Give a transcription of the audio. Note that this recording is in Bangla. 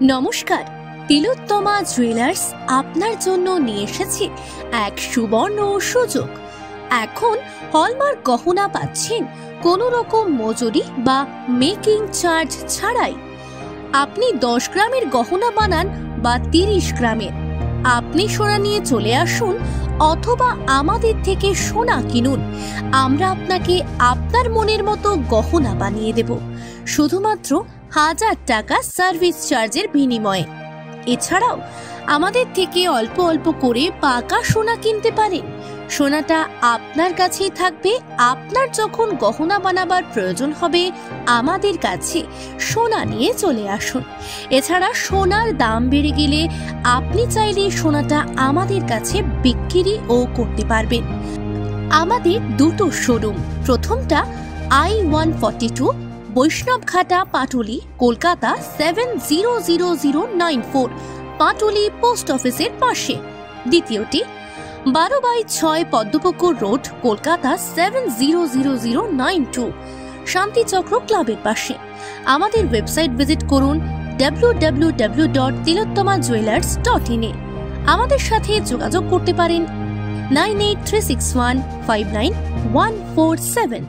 নমস্কার, তিলোত্তমা জুয়েলার্স আপনার জন্য নিয়ে এসেছে এক সুবর্ণ সুযোগ। এখন হলমার্ক গহনা পাচ্ছেন কোনো রকম মজুরি বা মেকিং চার্জ ছাড়াই। আপনি 10 গ্রামের গহনা বানান বা 30 গ্রামের, আপনি সোনা নিয়ে চলে আসুন অথবা আমাদের থেকে সোনা কিনুন। আমরা আপনাকে আপনার মনের মতো গহনা বানিয়ে দেব, শুধুমাত্র 1000 টাকা সার্ভিস চার্জের বিনিময়ে। এছাড়াও আমাদের থেকে অল্প অল্প করে পাকা সোনা কিনতে পারেন। সোনাটা আপনার কাছেই থাকবে। আপনার যখন গহনা বানাবার প্রয়োজন হবে আমাদের কাছে সোনা নিয়ে চলে আসুন। এছাড়া সোনার দাম বেড়ে গেলে আপনি চাইলে সোনাটা আমাদের কাছে বিক্রি ও করতে পারবেন। আমাদের দুটো শোরুম, প্রথমটা I-142 বৈষ্ণবঘাটা, পাটুলি, কলকাতা 700094, পাটুলি পোস্ট অফিসের পাশে। দ্বিতীয়টি 12/6 পদ্মপুকুর রোড, কলকাতা 700092, শান্তিচক্র ক্লাবের পাশে। আমাদের ওয়েবসাইট ভিজিট করুন www.tilottomajewellers.in এ। আমাদের সাথে যোগাযোগ করতে পারেন 9836159147।